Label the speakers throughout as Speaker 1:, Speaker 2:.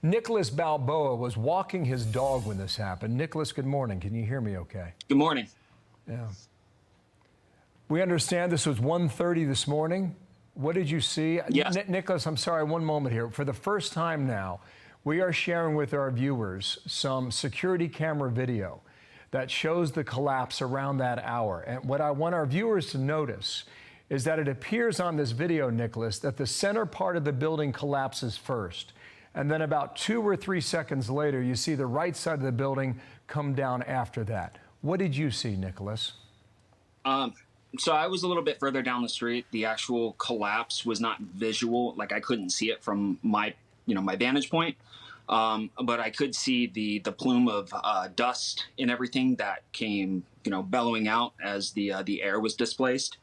Speaker 1: Nicholas Balboa was walking his dog when this happened. Nicholas, good morning. Can you hear me okay?
Speaker 2: Good morning.
Speaker 1: Yeah. We understand this was 1:30 this morning. What did you see?
Speaker 2: Yes.
Speaker 1: Nicholas, I'm sorry, one moment here. For the first time now, we are sharing with our viewers some security camera video that shows the collapse around that hour. And what I want our viewers to notice is that it appears on this video, Nicholas, that the center part of the building collapses first. And then about 2 or 3 seconds later, you see the right side of the building come down after that. What did you see, Nicholas?
Speaker 2: So I was a little bit further down the street. The actual collapse was not visual. Like, I couldn't see it from my vantage point. But I could see the plume of dust and everything that came, bellowing out as the air was displaced.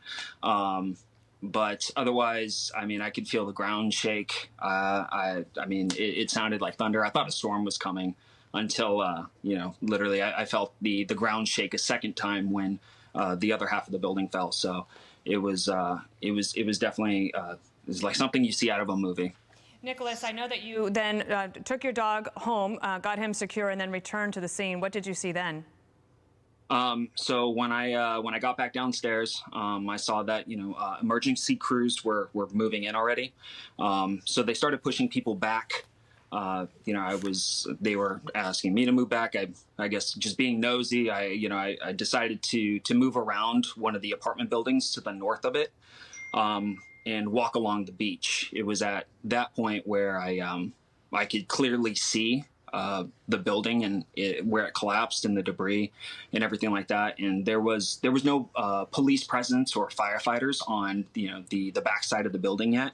Speaker 2: But otherwise, I mean, I could feel the ground shake. It sounded like thunder. I thought a storm was coming until, literally I felt the ground shake a second time when the other half of the building fell. So it was definitely it was like something you see out of a movie.
Speaker 3: Nicholas, I know that you then took your dog home, got him secure, and then returned to the scene. What did you see then?
Speaker 2: So when I got back downstairs, I saw that emergency crews were moving in already. So they started pushing people back. They were asking me to move back. I guess just being nosy, I decided to move around one of the apartment buildings to the north of it. And walk along the beach. It was at that point where I could clearly see the building and where it collapsed and the debris and everything like that. And there was no police presence or firefighters on the backside of the building yet.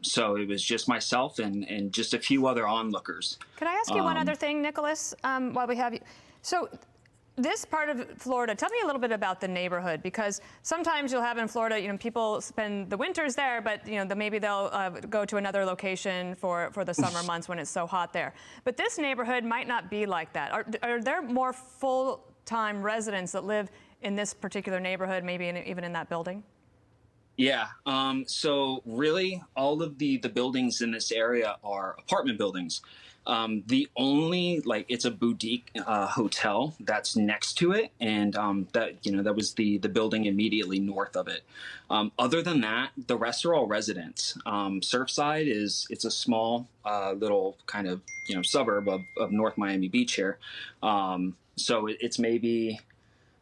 Speaker 2: So it was just myself and just a few other onlookers.
Speaker 3: Can I ask you one other thing, Nicholas, while we have you? So this part of Florida, tell me a little bit about the neighborhood, because sometimes you'll have in Florida, people spend the winters there, but maybe they'll go to another location for the summer months when it's so hot there. But this neighborhood might not be like that. Are there more full-time residents that live in this particular neighborhood, maybe even in that building?
Speaker 2: Yeah. So really, all of the buildings in this area are apartment buildings. The only, it's a boutique hotel that's next to it, and that was the building immediately north of it. Other than that, the rest are all residents. Surfside it's a small little kind of suburb of North Miami Beach here. So it's maybe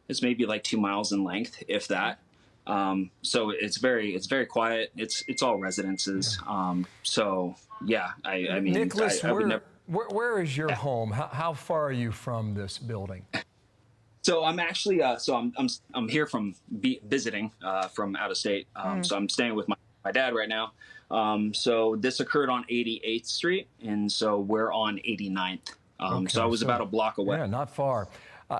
Speaker 2: like 2 miles in length, if that. So it's very quiet. It's all residences. So yeah, I mean,
Speaker 1: Nicholas,
Speaker 2: I would never.
Speaker 1: Where is your home? How far are you from this building?
Speaker 2: So I'm actually I'm here from visiting from out of state. So I'm staying with my dad right now. So this occurred on 88th Street, and so we're on 89th.
Speaker 1: Okay,
Speaker 2: so I was about a block away.
Speaker 1: Yeah, not far.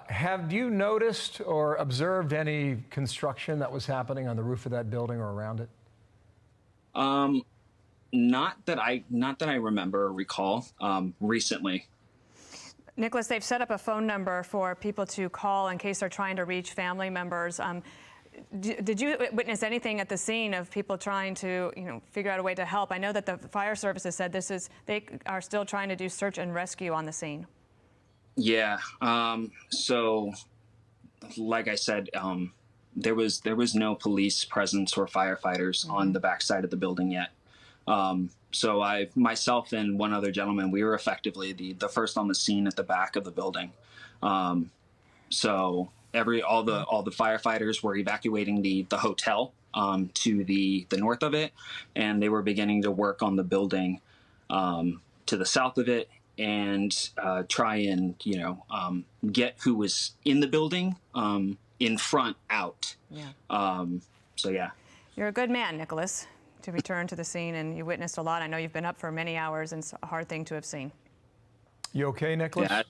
Speaker 1: Have you noticed or observed any construction that was happening on the roof of that building or around it?
Speaker 2: Not that I remember or recall recently.
Speaker 3: Nicholas, they've set up a phone number for people to call in case they're trying to reach family members. Did you witness anything at the scene of people trying to, figure out a way to help? I know that the fire services said they are still trying to do search and rescue on the scene.
Speaker 2: Yeah. So, like I said, there was no police presence or firefighters on the backside of the building yet. So myself and one other gentleman, we were effectively the first on the scene at the back of the building. So all the firefighters were evacuating the hotel to the north of it, and they were beginning to work on the building to the south of it and try and get who was in the building in front out.
Speaker 3: Yeah.
Speaker 2: So yeah.
Speaker 3: You're a good man, Nicholas, to return to the scene, and you witnessed a lot. I know you've been up for many hours, and it's a hard thing to have seen.
Speaker 1: You okay, Nicholas?
Speaker 2: Yeah,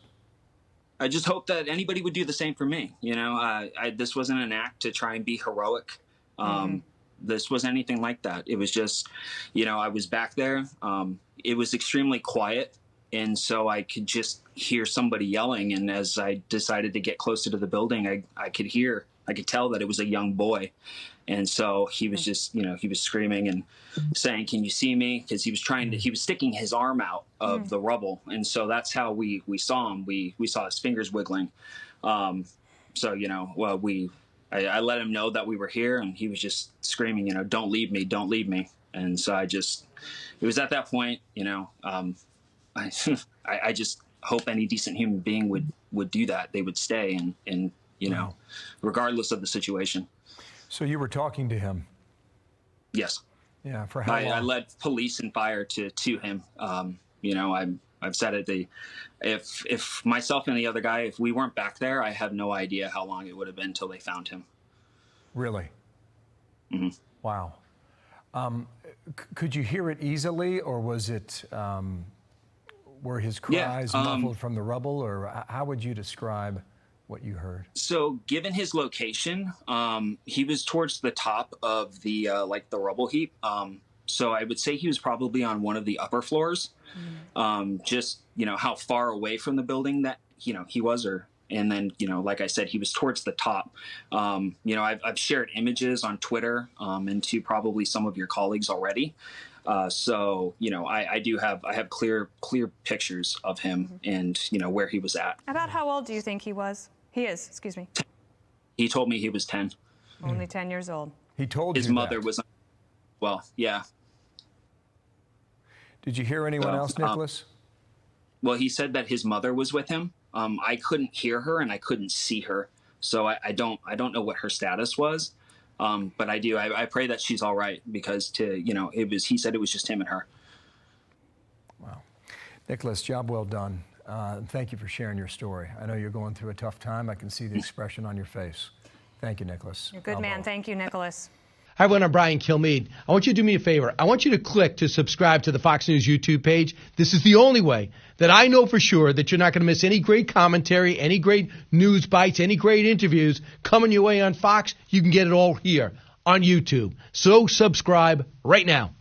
Speaker 2: I just hope that anybody would do the same for me. This wasn't an act to try and be heroic. This wasn't anything like that. It was just, I was back there. It was extremely quiet, and so I could just hear somebody yelling. And as I decided to get closer to the building, I could hear, I could tell that it was a young boy. And so he was just, he was screaming and saying, "Can you see me?" Because he was sticking his arm out of the rubble. And so that's how we saw him. We saw his fingers wiggling. So, I let him know that we were here, and he was just screaming, "Don't leave me, don't leave me." And so it was at that point, I just hope any decent human being would do that. They would stay and regardless of the situation.
Speaker 1: So you were talking to him?
Speaker 2: Yes.
Speaker 1: Yeah. For how long?
Speaker 2: I led police and fire to him. I've said it. If myself and the other guy, if we weren't back there, I have no idea how long it would have been until they found him.
Speaker 1: Really?
Speaker 2: Mm-hmm.
Speaker 1: Wow. Could you hear it easily, or was it were his cries muffled from the rubble, or how would you describe what you heard?
Speaker 2: So, given his location, he was towards the top of the the rubble heap. So I would say he was probably on one of the upper floors. Just how far away from the building that he was, and then like I said, he was towards the top. I've shared images on Twitter and to probably some of your colleagues already. So I have clear pictures of him and where he was at.
Speaker 3: About how old do you think he was? He is, excuse me.
Speaker 2: He told me he was 10.
Speaker 3: Only 10 years old.
Speaker 1: He told
Speaker 2: his
Speaker 1: you
Speaker 2: mother
Speaker 1: that.
Speaker 2: was. Well, yeah.
Speaker 1: Did you hear anyone else, Nicholas?
Speaker 2: Well, he said that his mother was with him. I couldn't hear her and I couldn't see her, so I don't know what her status was. But I pray that she's all right, because he said it was just him and her.
Speaker 1: Wow. Nicholas, job well done. Thank you for sharing your story. I know you're going through a tough time. I can see the expression on your face. Thank you, Nicholas.
Speaker 3: You're a good man. Thank you, Nicholas.
Speaker 4: Hi, everyone. I'm Brian Kilmeade. I want you to do me a favor. I want you to click to subscribe to the Fox News YouTube page. This is the only way that I know for sure that you're not going to miss any great commentary, any great news bites, any great interviews coming your way on Fox. You can get it all here on YouTube. So subscribe right now.